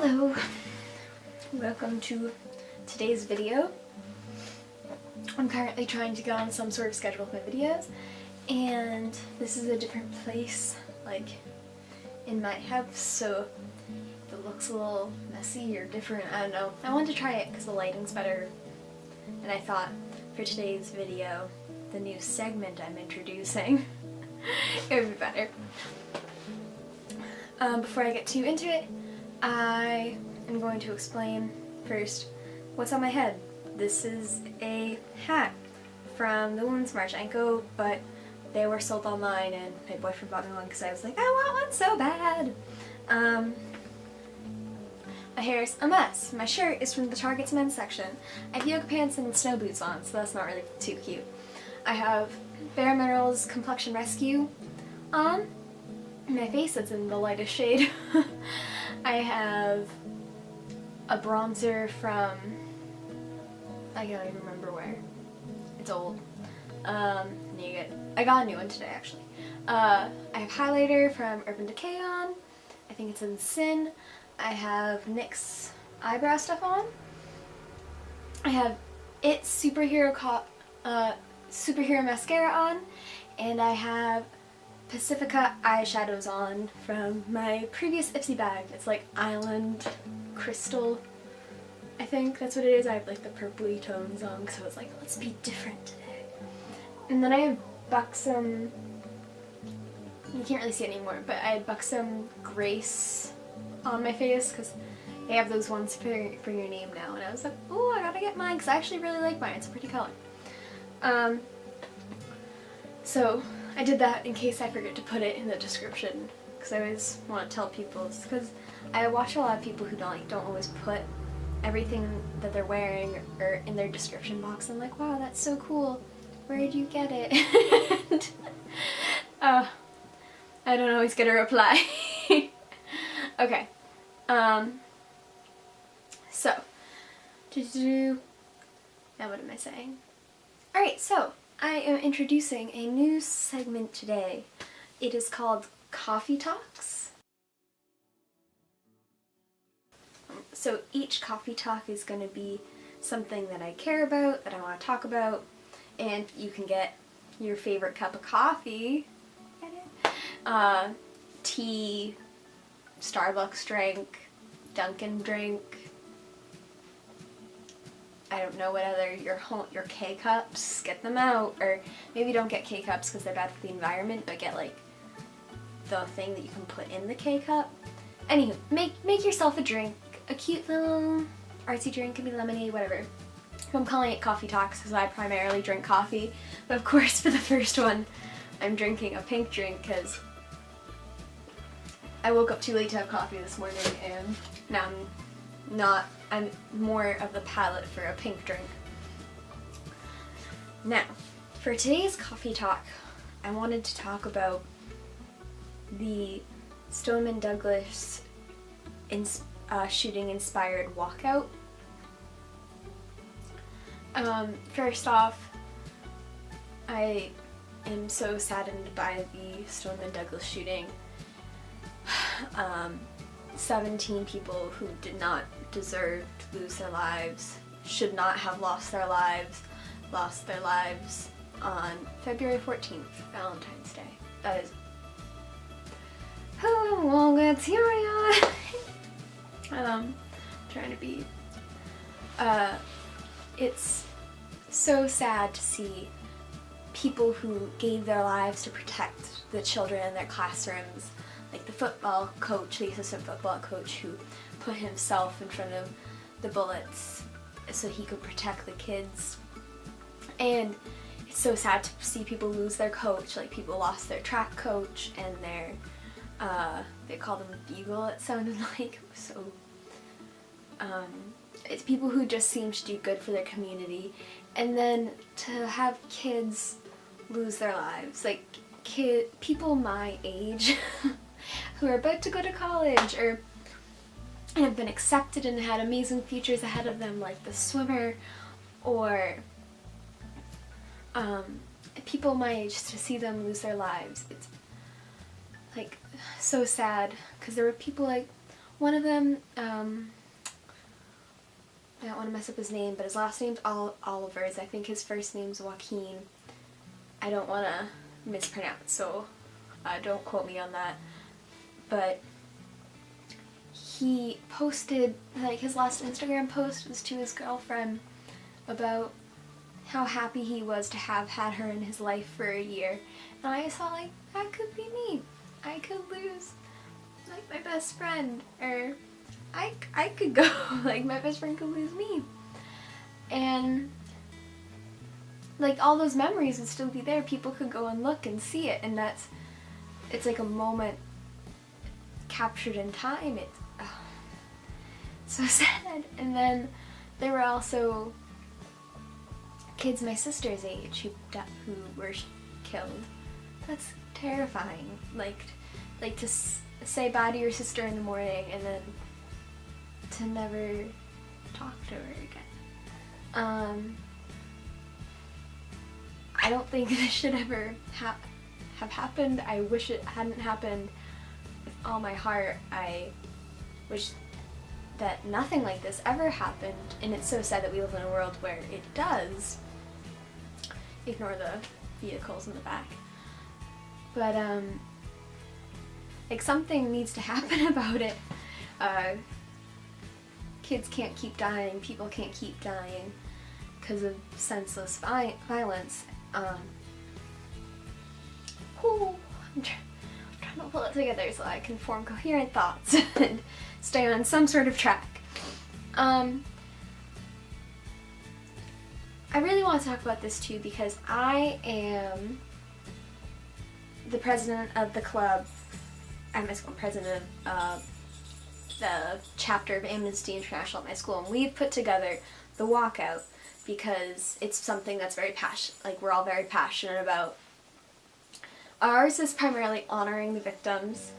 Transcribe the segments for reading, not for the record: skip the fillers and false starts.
Hello! Welcome to today's video. I'm currently trying to get on some sort of schedule with my videos, and this is a different place, like, in my house, so if it looks a little messy or different, I don't know. I wanted to try it because the lighting's better, and I thought for today's video, the new segment I'm introducing, it would be better. Before I get too into it, I am going to explain first what's on my head. This is a hat from the Women's March Anko, but they were sold online and my boyfriend bought me one because I was like, I want one so bad. My hair's a mess. My shirt is from the Target's men's section. I have yoga pants and snow boots on, so that's not really too cute. I have Bare Minerals Complexion Rescue on my face, that's in the lightest shade. I have a bronzer from, I can't even remember where. It's old. I got a new one today actually. I have highlighter from Urban Decay on. I think it's in Sin. I have NYX eyebrow stuff on. I have It's Superhero mascara on, and I have Pacifica eyeshadows on from my previous Ipsy bag. It's like Island Crystal, I think that's what it is. I have like the purpley tones on because I was like, let's be different today. And then I have Buxom, you can't really see it anymore, but I had Buxom Grace on my face because they have those ones for your name now, and I was like, oh, I gotta get mine because I actually really like mine. It's a pretty color. So I did that in case I forget to put it in the description, because I always want to tell people, because I watch a lot of people who don't always put everything that they're wearing or in their description box. I'm like, wow, that's so cool. Where did you get it? And, I don't always get a reply. Okay. So, now what am I saying? Alright, so I am introducing a new segment today. It is called Coffee Talks. So each coffee talk is going to be something that I care about, that I want to talk about, and you can get your favorite cup of coffee, tea, Starbucks drink, Dunkin' drink, I don't know what other, your K-cups, get them out, or maybe don't get K-cups because they're bad for the environment, but get like the thing that you can put in the K-cup. Anywho, make yourself a drink, a cute little artsy drink, could be lemonade, whatever. I'm calling it Coffee Talks because I primarily drink coffee, but of course for the first one I'm drinking a pink drink because I woke up too late to have coffee this morning and now I'm more of the palate for a pink drink. Now, for today's coffee talk, I wanted to talk about the Stoneman Douglas shooting inspired Walkout. First off, I am so saddened by the Stoneman Douglas shooting. 17 people who did not deserve to lose their lives, should not have lost their lives on February 14th, Valentine's Day. That is... Oh, well, that's here I am. Trying to be... it's so sad to see people who gave their lives to protect the children in their classrooms, like the football coach, the assistant football coach who put himself in front of the bullets so he could protect the kids. And it's so sad to see people lose their coach, like people lost their track coach and their, they called him Bugle, it sounded like. So, it's people who just seem to do good for their community, and then to have kids lose their lives, like people my age who are about to go to college or have been accepted and had amazing futures ahead of them, like the swimmer, or people my age, to see them lose their lives. It's like so sad because there were people like One of them, I don't want to mess up his name, but his last name's Oliver's. I think his first name's Joaquin. I don't want to mispronounce, so don't quote me on that. But he posted, like, his last Instagram post was to his girlfriend about how happy he was to have had her in his life for a year. And I thought, like, that could be me. I could lose, like, my best friend, or I could go, like, my best friend could lose me. And, like, all those memories would still be there. People could go and look and see it, and it's like a moment captured in time. It's so sad. And then there were also kids my sister's age who were killed. That's terrifying. Like to say bye to your sister in the morning and then to never talk to her again. I don't think this should ever have happened. I wish it hadn't happened. With all my heart, I wish that nothing like this ever happened, and it's so sad that we live in a world where it does. Ignore the vehicles in the back. But, like, something needs to happen about it. Kids can't keep dying, people can't keep dying because of senseless violence. I'm trying to pull it together so I can form coherent thoughts and stay on some sort of track. I really want to talk about this too because I am the president of the club at my school. I'm president of the chapter of Amnesty International at my school, and we've put together the Walkout because it's something that's very we're all very passionate about. Ours is primarily honoring the victims.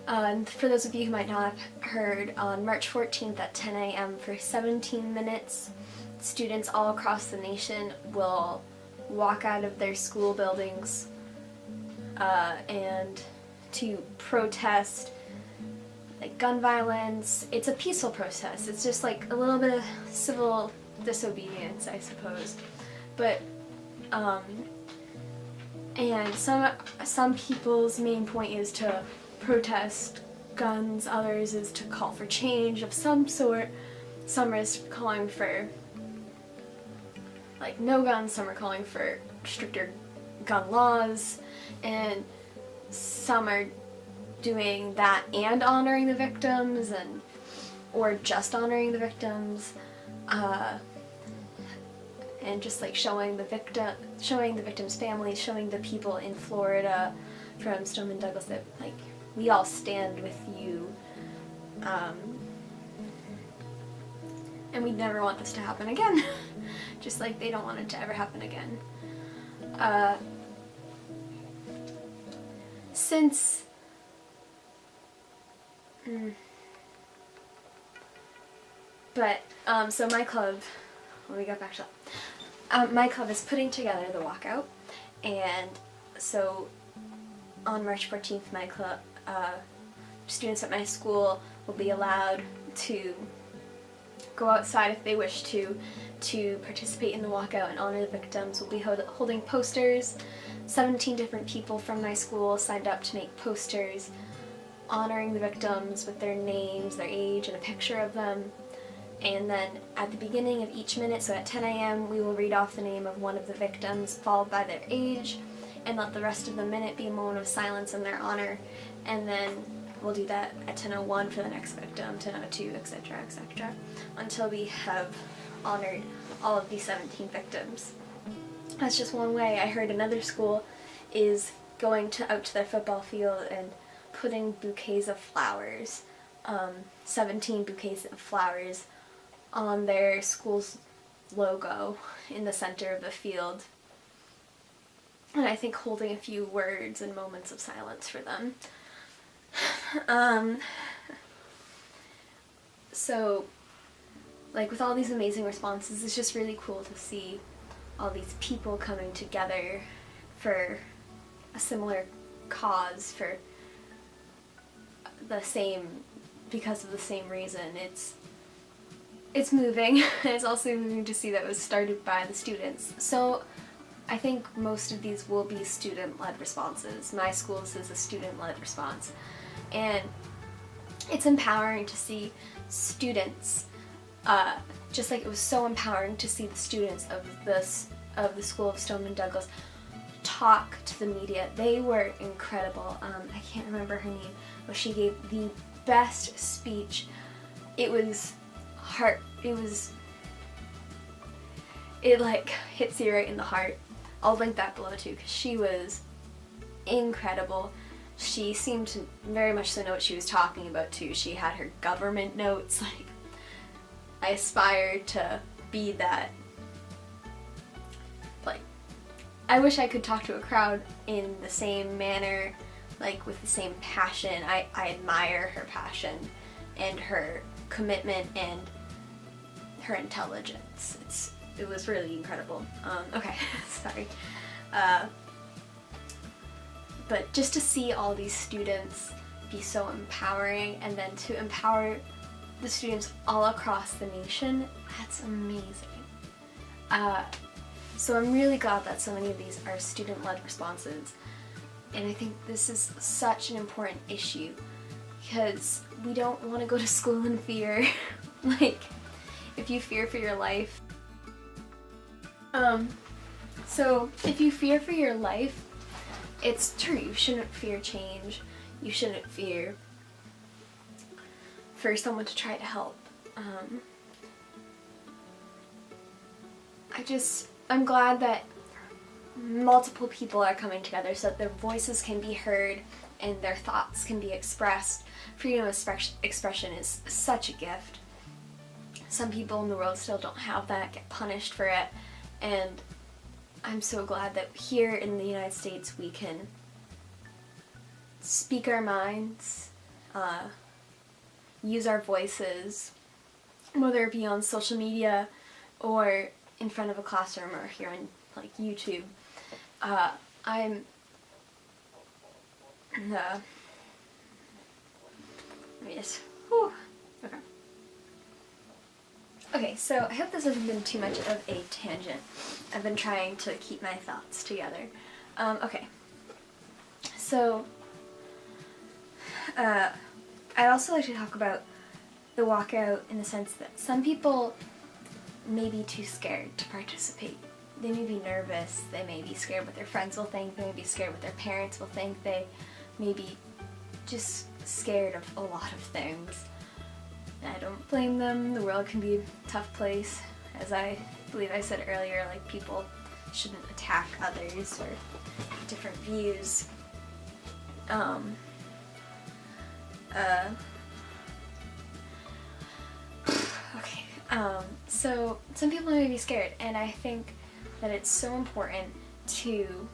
And for those of you who might not have heard, on March 14th at 10 a.m. for 17 minutes, students all across the nation will walk out of their school buildings and to protest like gun violence. It's a peaceful protest. It's just like a little bit of civil disobedience, I suppose. But and some people's main point is to protest guns, others is to call for change of some sort. Some are calling for like no guns, some are calling for stricter gun laws, and some are doing that and honoring the victims, or just honoring the victims, and just like showing the victims' families, showing the people in Florida from Stoneman Douglas that like we all stand with you, and we never want this to happen again. Just like they don't want it to ever happen again. So my club, when we got back to that, my club is putting together the Walkout, and so on March 14th, my club, students at my school will be allowed to go outside if they wish to participate in the Walkout and honor the victims. We'll be holding posters. 17 different people from my school signed up to make posters honoring the victims with their names, their age, and a picture of them. And then at the beginning of each minute, so at 10 a.m., we will read off the name of one of the victims, followed by their age, and let the rest of the minute be a moment of silence in their honor. And then we'll do that at 10:01 for the next victim, 10:02, etc., etc., until we have honored all of these 17 victims. That's just one way. I heard another school is going out to their football field and putting bouquets of flowers, 17 bouquets of flowers, on their school's logo in the center of the field. And I think holding a few words and moments of silence for them. So, like, with all these amazing responses, it's just really cool to see all these people coming together for a similar cause, for the same because of the same reason. It's moving. It's also moving to see that it was started by the students. So I think most of these will be student-led responses. My school's is a student-led response. And it's empowering to see students, just like it was so empowering to see the students of the School of Stoneman Douglas talk to the media. They were incredible. I can't remember her name, but she gave the best speech. It like hits you right in the heart. I'll link that below too, because she was incredible. She seemed to very much so know what she was talking about too. She had her government notes. Like, I aspired to be that. Like, I wish I could talk to a crowd in the same manner, like with the same passion. I admire her passion and her commitment and her intelligence. It was really incredible. Okay, sorry. But just to see all these students be so empowering, and then to empower the students all across the nation, that's amazing. So I'm really glad that so many of these are student-led responses. And I think this is such an important issue, because we don't want to go to school in fear. Like, if you fear for your life, so if you fear for your life, it's true, you shouldn't fear change. You shouldn't fear for someone to try to help. I'm glad that multiple people are coming together so that their voices can be heard and their thoughts can be expressed. Freedom of expression is such a gift. Some people in the world still don't have that, get punished for it, and I'm so glad that here in the United States we can speak our minds, use our voices, whether it be on social media or in front of a classroom or here on like YouTube. Okay, so I hope this hasn't been too much of a tangent. I've been trying to keep my thoughts together. Okay, so I'd also like to talk about the walkout in the sense that some people may be too scared to participate. They may be nervous, they may be scared what their friends will think, they may be scared what their parents will think, they may be just scared of a lot of things. I don't blame them. The world can be a tough place. As I believe I said earlier, like, people shouldn't attack others or different views. So some people may be scared, and I think that it's so important to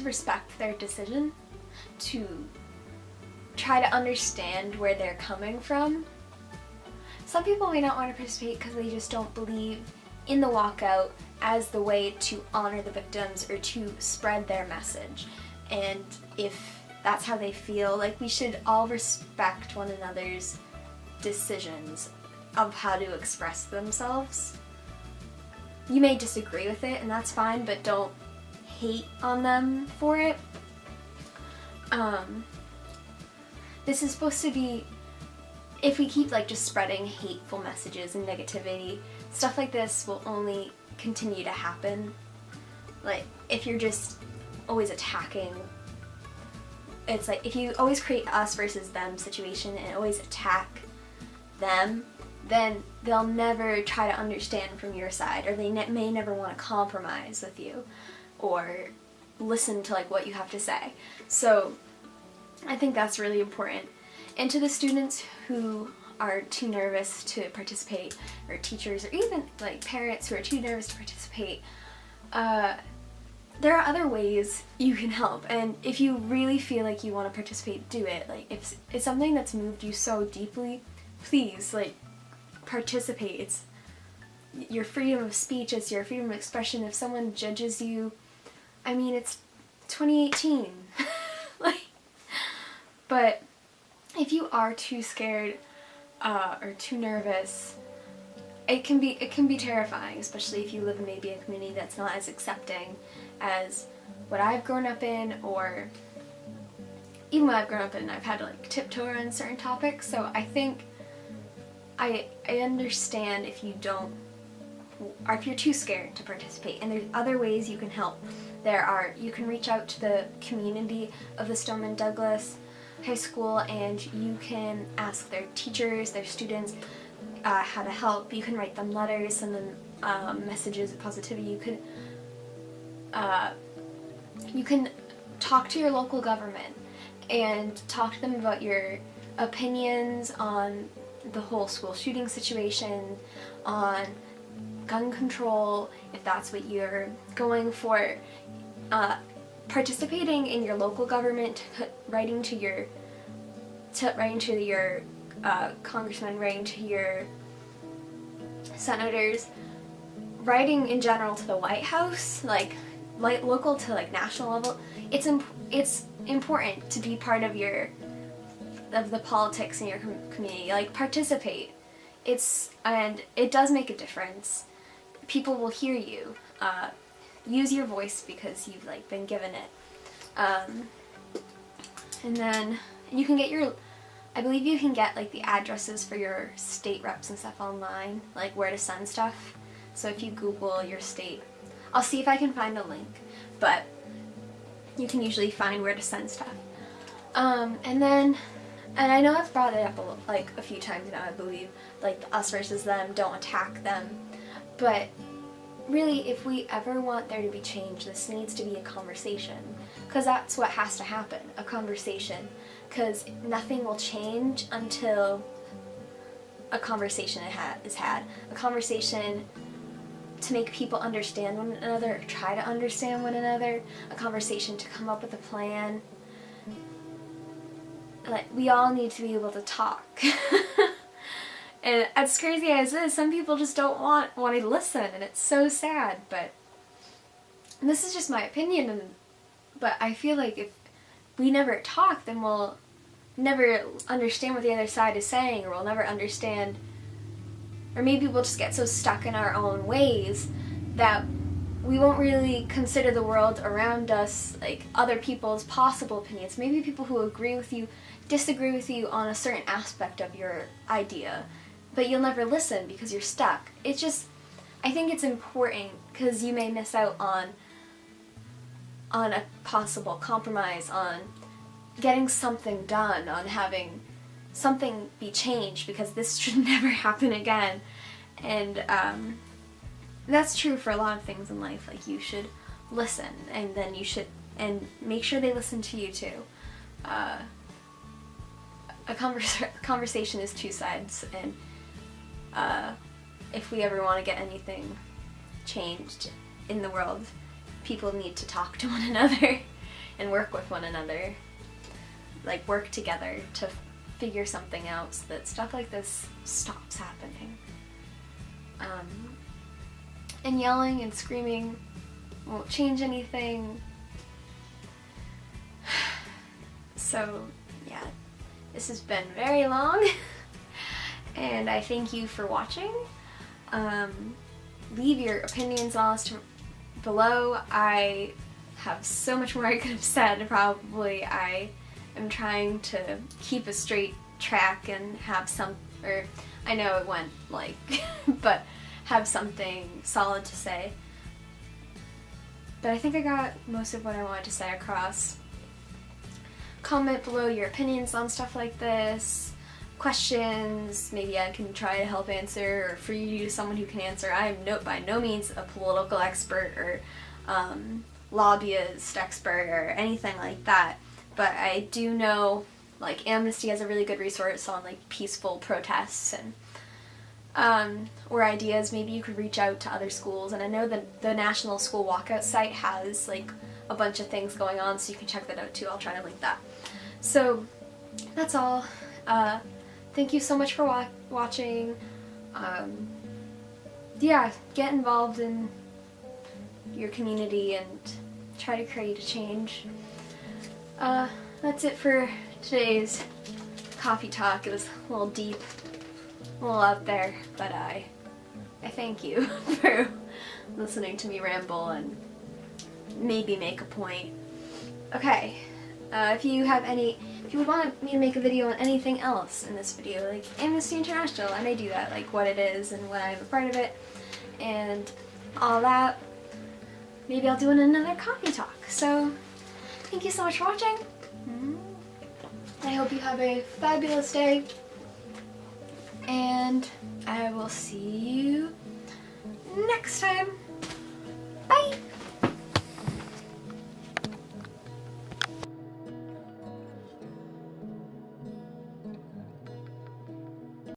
respect their decision, to try to understand where they're coming from. Some people may not want to participate because they just don't believe in the walkout as the way to honor the victims or to spread their message. And if that's how they feel, like, we should all respect one another's decisions of how to express themselves. You may disagree with it, and that's fine, but don't hate on them for it. This is supposed to be, if we keep like just spreading hateful messages and negativity, stuff like this will only continue to happen. Like, if you're just always attacking, it's like if you always create us versus them situation and always attack them, then they'll never try to understand from your side, or they may never want to compromise with you or listen to like what you have to say. So I think that's really important. And to the students who are too nervous to participate, or teachers, or even like parents who are too nervous to participate, there are other ways you can help. And if you really feel like you want to participate, do it. Like, if it's something that's moved you so deeply, please, like, participate. It's your freedom of speech, it's your freedom of expression. If someone judges you, I mean, it's 2018. Like, But if you are too scared or too nervous, it can be terrifying, especially if you live in maybe a community that's not as accepting as what I've grown up in, or even what I've grown up in, I've had to like tiptoe around certain topics. So I think I understand if you don't, or if you're too scared to participate. And there's other ways you can help. You can reach out to the community of the Stoneman Douglas High School, and you can ask their teachers, their students, how to help. You can write them letters, send them messages of positivity. You can talk to your local government and talk to them about your opinions on the whole school shooting situation, on gun control, if that's what you're going for. Participating in your local government, writing to your congressman, writing to your senators, writing in general to the White House, like local to like national level. It's important to be part of the politics in your community. Like, participate. And it does make a difference. People will hear you. Use your voice because you've like been given it. And then you can get I believe you can get like the addresses for your state reps and stuff online, like where to send stuff. So if you Google your state, I'll see if I can find a link, but you can usually find where to send stuff. And I know I've brought it up a few times now, I believe, like the us versus them, don't attack them. But really, if we ever want there to be change, this needs to be a conversation, because that's what has to happen, a conversation, because nothing will change until a conversation is had. A conversation to make people understand one another, or try to understand one another, a conversation to come up with a plan. Like, we all need to be able to talk. And as crazy as it is, some people just don't want to listen, and it's so sad. But this is just my opinion, but I feel like if we never talk, then we'll never understand what the other side is saying, or we'll never understand, or maybe we'll just get so stuck in our own ways that we won't really consider the world around us, like other people's possible opinions. Maybe people who agree with you, disagree with you on a certain aspect of your idea, but you'll never listen because you're stuck. It's just, I think it's important, because you may miss out on a possible compromise, on getting something done, on having something be changed, because this should never happen again. And that's true for a lot of things in life. Like, you should listen, and then you should, and make sure they listen to you too. A conversation is two sides, and if we ever want to get anything changed in the world, people need to talk to one another and work with one another. Like, work together to figure something out so that stuff like this stops happening. And yelling and screaming won't change anything. So, yeah, this has been very long, and I thank you for watching. Leave your opinions on us below. I have so much more I could have said, probably. I am trying to keep a straight track and have I know it went like, but have something solid to say. But I think I got most of what I wanted to say across. Comment below your opinions on stuff like this, questions maybe I can try to help answer, or for you, someone who can answer. I am by no means a political expert or lobbyist expert or anything like that, but I do know, like, Amnesty has a really good resource on like peaceful protests and or ideas. Maybe you could reach out to other schools, and I know that the National School Walkout site has like a bunch of things going on, so you can check that out too. I'll try to link that. So that's all. Thank you so much for watching. Yeah, get involved in your community and try to create a change. That's it for today's coffee talk. It was a little deep, a little out there, but I thank you for listening to me ramble and maybe make a point. Okay, if you would want me to make a video on anything else in this video, like Amnesty International, I may do that, like what it is and when I'm a part of it and all that. Maybe I'll do another coffee talk. So, thank you so much for watching. I hope you have a fabulous day, and I will see you next time. Bye!